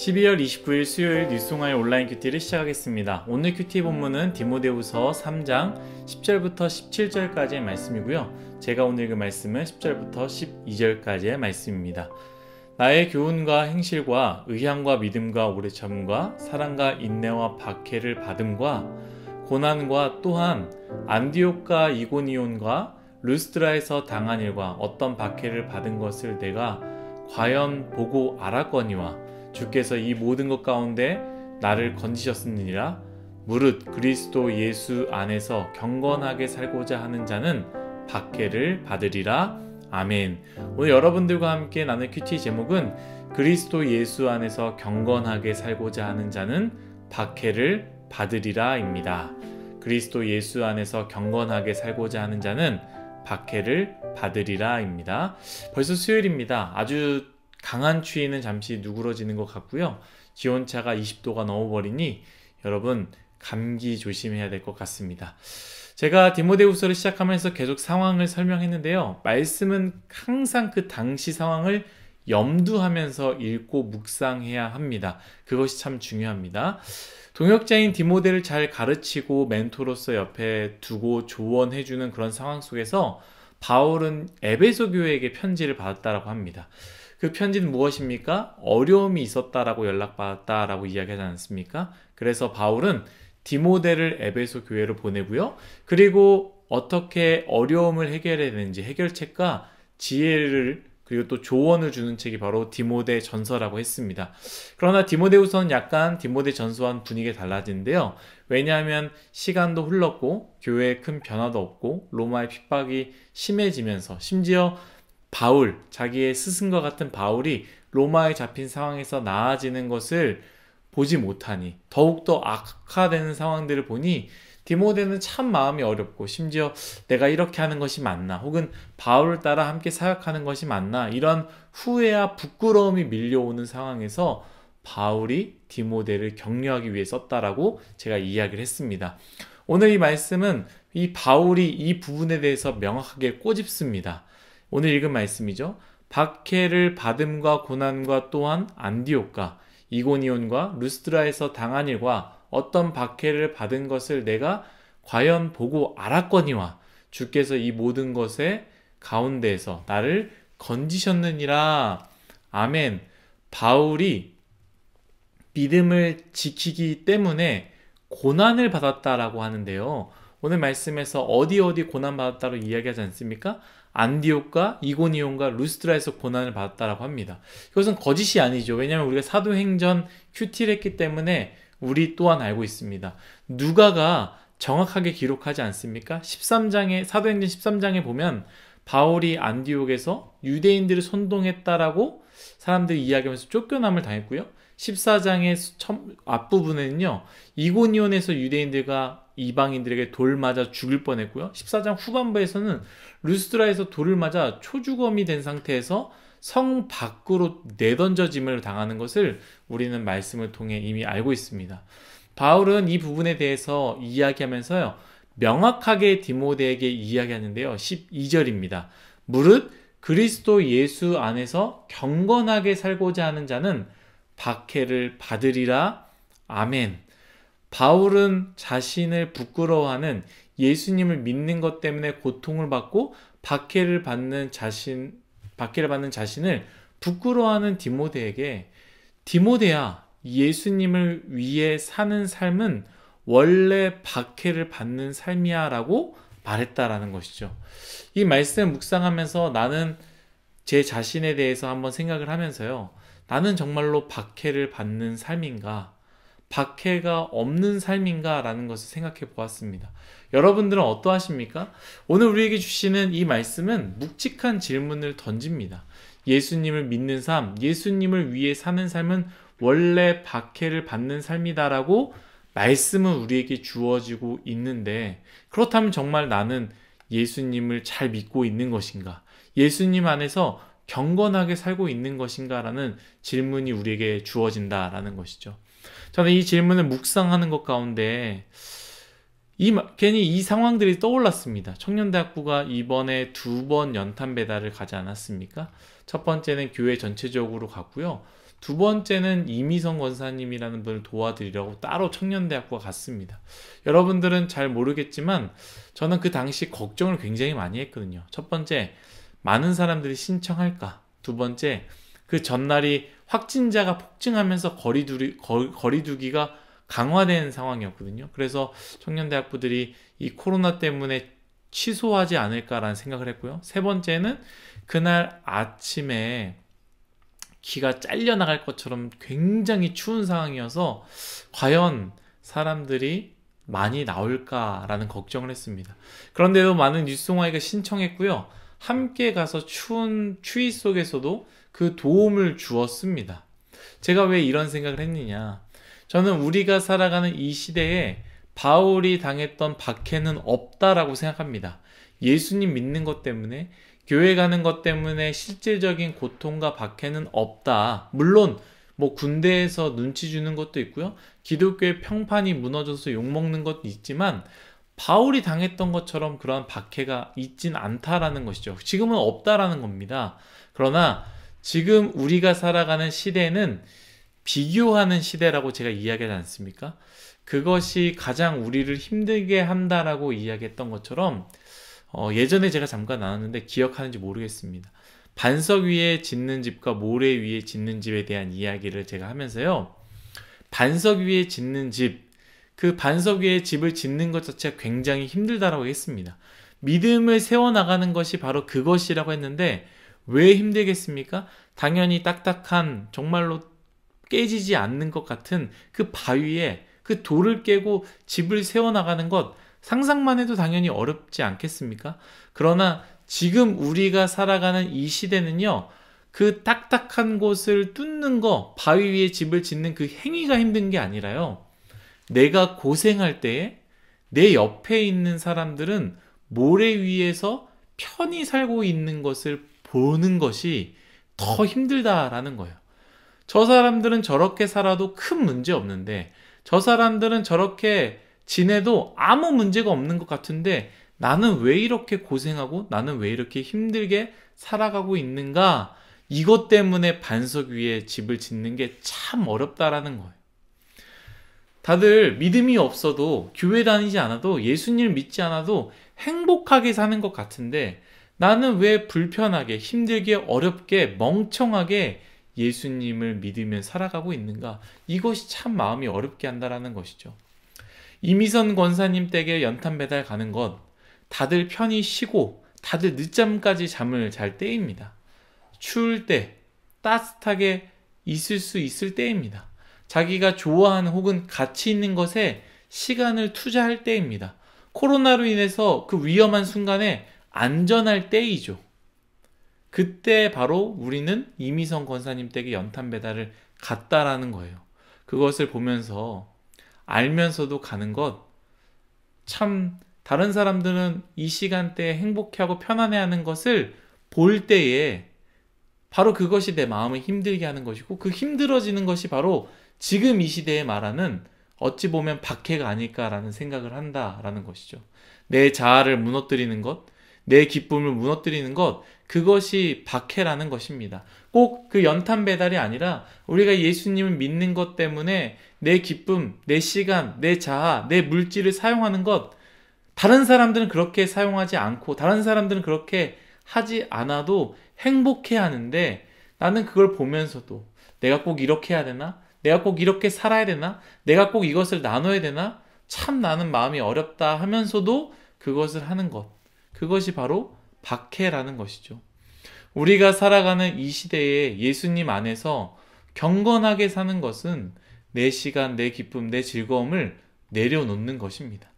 12월 29일 수요일 뉴스송아의 온라인 큐티를 시작하겠습니다. 오늘 큐티 본문은 디모데후서 3장 10절부터 17절까지의 말씀이고요. 제가 오늘 읽은 말씀은 10절부터 12절까지의 말씀입니다. 나의 교훈과 행실과 의향과 믿음과 오래 참음과 사랑과 인내와 박해를 받음과 고난과 또한 안디옥과 이고니온과 루스드라에서 당한 일과 어떤 박해를 받은 것을 내가 과연 보고 알았거니와 주께서 이 모든 것 가운데 나를 건지셨느니라. 무릇 그리스도 예수 안에서 경건하게 살고자 하는 자는 박해를 받으리라. 아멘. 오늘 여러분들과 함께 나눌 큐티 제목은 그리스도 예수 안에서 경건하게 살고자 하는 자는 박해를 받으리라 입니다. 그리스도 예수 안에서 경건하게 살고자 하는 자는 박해를 받으리라 입니다. 벌써 수요일입니다. 아주 강한 추위는 잠시 누그러지는 것 같고요. 기온차가 20도가 넘어버리니 여러분 감기 조심해야 될 것 같습니다. 제가 디모데후서를 시작하면서 계속 상황을 설명했는데요. 말씀은 항상 그 당시 상황을 염두하면서 읽고 묵상해야 합니다. 그것이 참 중요합니다. 동역자인 디모데를 잘 가르치고 멘토로서 옆에 두고 조언해주는 그런 상황 속에서 바울은 에베소 교회에게 편지를 받았다라고 합니다. 그 편지는 무엇입니까? 어려움이 있었다라고 연락받았다라고 이야기하지 않습니까? 그래서 바울은 디모데를 에베소 교회로 보내고요. 그리고 어떻게 어려움을 해결해야 되는지 해결책과 지혜를 그리고 또 조언을 주는 책이 바로 디모데 전서라고 했습니다. 그러나 디모데후서는 약간 디모데 전서와는 분위기가 달라지는데요. 왜냐하면 시간도 흘렀고 교회에 큰 변화도 없고 로마의 핍박이 심해지면서 심지어 바울, 자기의 스승과 같은 바울이 로마에 잡힌 상황에서 나아지는 것을 보지 못하니 더욱더 악화되는 상황들을 보니 디모데는 참 마음이 어렵고 심지어 내가 이렇게 하는 것이 맞나 혹은 바울을 따라 함께 사역하는 것이 맞나 이런 후회와 부끄러움이 밀려오는 상황에서 바울이 디모데를 격려하기 위해 썼다라고 제가 이야기를 했습니다. 오늘 이 말씀은 이 바울이 이 부분에 대해서 명확하게 꼬집습니다. 오늘 읽은 말씀이죠. 박해를 받음과 고난과 또한 안디옥과 이고니온과 루스드라에서 당한 일과 어떤 박해를 받은 것을 내가 과연 보고 알았거니와 주께서 이 모든 것의 가운데에서 나를 건지셨느니라. 아멘. 바울이 믿음을 지키기 때문에 고난을 받았다라고 하는데요. 오늘 말씀에서 어디 고난받았다고 이야기하지 않습니까? 안디옥과 이고니온과 루스드라에서 고난을 받았다라고 합니다. 이것은 거짓이 아니죠. 왜냐하면 우리가 사도행전 큐티를 했기 때문에 우리 또한 알고 있습니다. 누가가 정확하게 기록하지 않습니까? 13장에 사도행전 13장에 보면 바울이 안디옥에서 유대인들을 선동했다라고 사람들이 이야기하면서 쫓겨남을 당했고요. 14장의 앞부분에는요. 이고니온에서 유대인들과 이방인들에게 돌 맞아 죽을 뻔했고요. 14장 후반부에서는 루스드라에서 돌을 맞아 초주검이 된 상태에서 성 밖으로 내던져짐을 당하는 것을 우리는 말씀을 통해 이미 알고 있습니다. 바울은 이 부분에 대해서 이야기하면서요. 명확하게 디모데에게 이야기하는데요. 12절입니다. 무릇 그리스도 예수 안에서 경건하게 살고자 하는 자는 박해를 받으리라. 아멘. 바울은 자신을 부끄러워하는 예수님을 믿는 것 때문에 고통을 받고 박해를 받는 자신을 부끄러워하는 디모데에게 디모데야, 예수님을 위해 사는 삶은 원래 박해를 받는 삶이야 라고 말했다라는 것이죠. 이 말씀을 묵상하면서 나는 제 자신에 대해서 한번 생각을 하면서요. 나는 정말로 박해를 받는 삶인가? 박해가 없는 삶인가? 라는 것을 생각해 보았습니다. 여러분들은 어떠하십니까? 오늘 우리에게 주시는 이 말씀은 묵직한 질문을 던집니다. 예수님을 믿는 삶, 예수님을 위해 사는 삶은 원래 박해를 받는 삶이다라고 말씀은 우리에게 주어지고 있는데 그렇다면 정말 나는 예수님을 잘 믿고 있는 것인가? 예수님 안에서 경건하게 살고 있는 것인가? 라는 질문이 우리에게 주어진다라는 것이죠. 저는 이 질문을 묵상하는 것 가운데 괜히 이 상황들이 떠올랐습니다. 청년대학부가 이번에 2번 연탄 배달을 가지 않았습니까? 첫 번째는 교회 전체적으로 갔고요. 두 번째는 이미선 권사님이라는 분을 도와드리려고 따로 청년대학과 갔습니다. 여러분들은 잘 모르겠지만 저는 그 당시 걱정을 굉장히 많이 했거든요. 첫 번째, 많은 사람들이 신청할까? 두 번째, 그 전날이 확진자가 폭증하면서 거리두기가 강화된 상황이었거든요. 그래서 청년대학부들이 이 코로나 때문에 취소하지 않을까라는 생각을 했고요. 세 번째는 그날 아침에 기가 잘려나갈 것처럼 굉장히 추운 상황이어서 과연 사람들이 많이 나올까라는 걱정을 했습니다. 그런데도 많은 뉴스송아이가 신청했고요. 함께 가서 추운 추위 속에서도 그 도움을 주었습니다. 제가 왜 이런 생각을 했느냐? 저는 우리가 살아가는 이 시대에 바울이 당했던 박해는 없다라고 생각합니다. 예수님 믿는 것 때문에, 교회 가는 것 때문에 실질적인 고통과 박해는 없다. 물론 뭐 군대에서 눈치 주는 것도 있고요. 기독교의 평판이 무너져서 욕먹는 것도 있지만 바울이 당했던 것처럼 그러한 박해가 있진 않다라는 것이죠. 지금은 없다라는 겁니다. 그러나 지금 우리가 살아가는 시대는 비교하는 시대라고 제가 이야기하지 않습니까? 그것이 가장 우리를 힘들게 한다라고 이야기했던 것처럼 예전에 제가 잠깐 나눴는데 기억하는지 모르겠습니다. 반석 위에 짓는 집과 모래 위에 짓는 집에 대한 이야기를 제가 하면서요. 반석 위에 짓는 집, 그 반석 위에 집을 짓는 것 자체가 굉장히 힘들다라고 했습니다. 믿음을 세워나가는 것이 바로 그것이라고 했는데 왜 힘들겠습니까? 당연히 딱딱한 정말로 깨지지 않는 것 같은 그 바위에 그 돌을 깨고 집을 세워나가는 것 상상만 해도 당연히 어렵지 않겠습니까? 그러나 지금 우리가 살아가는 이 시대는요, 그 딱딱한 곳을 뚫는 거, 바위 위에 집을 짓는 그 행위가 힘든 게 아니라요, 내가 고생할 때에 내 옆에 있는 사람들은 모래 위에서 편히 살고 있는 것을 보는 것이 더 힘들다라는 거예요. 저 사람들은 저렇게 살아도 큰 문제 없는데, 저 사람들은 저렇게 지내도 아무 문제가 없는 것 같은데 나는 왜 이렇게 고생하고 나는 왜 이렇게 힘들게 살아가고 있는가? 이것 때문에 반석 위에 집을 짓는 게 참 어렵다라는 거예요. 다들 믿음이 없어도 교회 다니지 않아도 예수님을 믿지 않아도 행복하게 사는 것 같은데 나는 왜 불편하게 힘들게 어렵게 멍청하게 예수님을 믿으며 살아가고 있는가? 이것이 참 마음이 어렵게 한다라는 것이죠. 이미선 권사님 댁에 연탄 배달 가는 것, 다들 편히 쉬고 다들 늦잠까지 잠을 잘 때입니다. 추울 때 따뜻하게 있을 수 있을 때입니다. 자기가 좋아하는 혹은 가치 있는 것에 시간을 투자할 때입니다. 코로나로 인해서 그 위험한 순간에 안전할 때이죠. 그때 바로 우리는 이미선 권사님 댁에 연탄 배달을 갔다라는 거예요. 그것을 보면서 알면서도 가는 것, 참 다른 사람들은 이 시간대에 행복해하고 편안해하는 것을 볼 때에 바로 그것이 내 마음을 힘들게 하는 것이고 그 힘들어지는 것이 바로 지금 이 시대에 말하는 어찌 보면 박해가 아닐까라는 생각을 한다라는 것이죠. 내 자아를 무너뜨리는 것, 내 기쁨을 무너뜨리는 것, 그것이 박해라는 것입니다. 꼭 그 연탄 배달이 아니라 우리가 예수님을 믿는 것 때문에 내 기쁨, 내 시간, 내 자아, 내 물질을 사용하는 것, 다른 사람들은 그렇게 사용하지 않고 다른 사람들은 그렇게 하지 않아도 행복해 하는데 나는 그걸 보면서도 내가 꼭 이렇게 해야 되나? 내가 꼭 이렇게 살아야 되나? 내가 꼭 이것을 나눠야 되나? 참 나는 마음이 어렵다 하면서도 그것을 하는 것, 그것이 바로 박해라는 것이죠. 우리가 살아가는 이 시대에 예수님 안에서 경건하게 사는 것은 내 시간, 내 기쁨, 내 즐거움을 내려놓는 것입니다.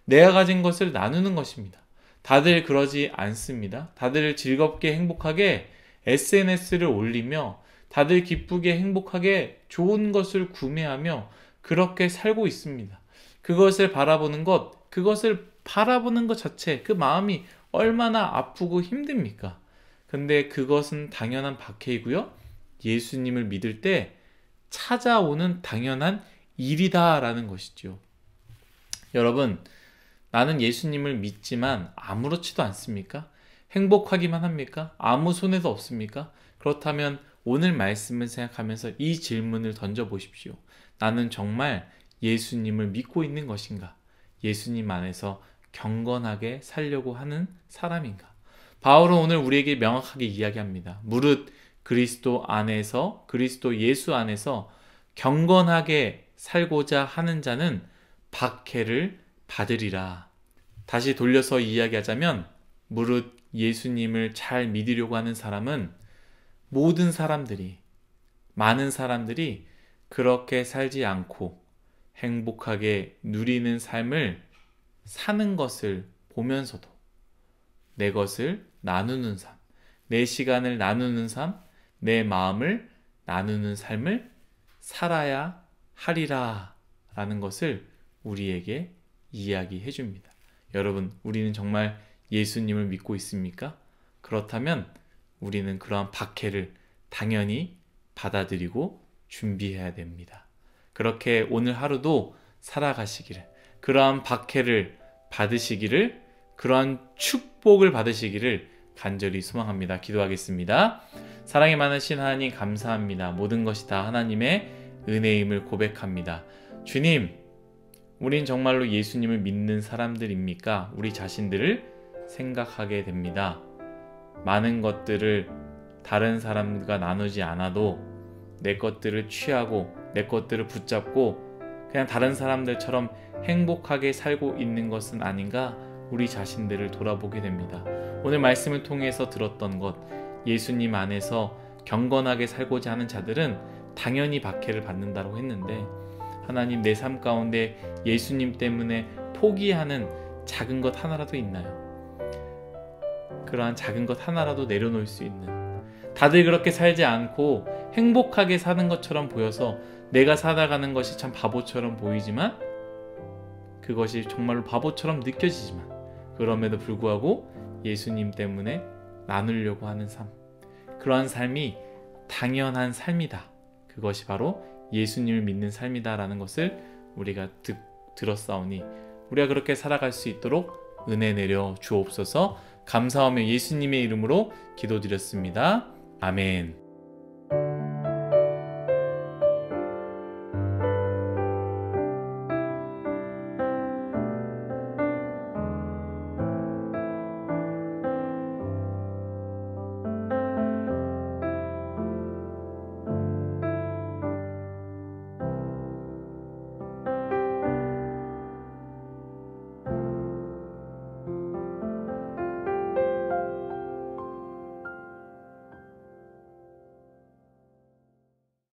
내가 가진 것을 나누는 것입니다. 다들 그러지 않습니다. 다들 즐겁게 행복하게 SNS를 올리며 다들 기쁘게 행복하게 좋은 것을 구매하며 그렇게 살고 있습니다. 그것을 바라보는 것 자체, 그 마음이 얼마나 아프고 힘듭니까? 근데 그것은 당연한 박해이고요. 예수님을 믿을 때 찾아오는 당연한 일이다라는 것이죠. 여러분, 나는 예수님을 믿지만 아무렇지도 않습니까? 행복하기만 합니까? 아무 손해도 없습니까? 그렇다면 오늘 말씀을 생각하면서 이 질문을 던져보십시오. 나는 정말 예수님을 믿고 있는 것인가? 예수님 안에서 경건하게 살려고 하는 사람인가? 바울은 오늘 우리에게 명확하게 이야기합니다. 무릇 그리스도 안에서, 그리스도 예수 안에서 경건하게 살고자 하는 자는 박해를 받으리라. 다시 돌려서 이야기하자면 무릇 예수님을 잘 믿으려고 하는 사람은 모든 사람들이, 많은 사람들이 그렇게 살지 않고 행복하게 누리는 삶을 사는 것을 보면서도 내 것을 나누는 삶, 내 시간을 나누는 삶, 내 마음을 나누는 삶을 살아야 하리라 라는 것을 우리에게 이야기해 줍니다. 여러분, 우리는 정말 예수님을 믿고 있습니까? 그렇다면 우리는 그러한 박해를 당연히 받아들이고 준비해야 됩니다. 그렇게 오늘 하루도 살아가시기를, 그러한 박해를 받으시기를, 그러한 축복을 받으시기를 간절히 소망합니다. 기도하겠습니다. 사랑이 많으신 하나님 감사합니다. 모든 것이 다 하나님의 은혜임을 고백합니다. 주님, 우린 정말로 예수님을 믿는 사람들입니까? 우리 자신들을 생각하게 됩니다. 많은 것들을 다른 사람과 나누지 않아도 내 것들을 취하고 내 것들을 붙잡고 그냥 다른 사람들처럼 행복하게 살고 있는 것은 아닌가? 우리 자신들을 돌아보게 됩니다. 오늘 말씀을 통해서 들었던 것, 예수님 안에서 경건하게 살고자 하는 자들은 당연히 박해를 받는다고 했는데, 하나님, 내 삶 가운데 예수님 때문에 포기하는 작은 것 하나라도 있나요? 그러한 작은 것 하나라도 내려놓을 수 있는, 다들 그렇게 살지 않고 행복하게 사는 것처럼 보여서 내가 살아가는 것이 참 바보처럼 보이지만, 그것이 정말로 바보처럼 느껴지지만, 그럼에도 불구하고 예수님 때문에 나누려고 하는 삶, 그러한 삶이 당연한 삶이다. 그것이 바로 예수님을 믿는 삶이다 라는 것을 우리가 들었사오니 우리가 그렇게 살아갈 수 있도록 은혜 내려 주옵소서. 감사하며 예수님의 이름으로 기도드렸습니다. 아멘.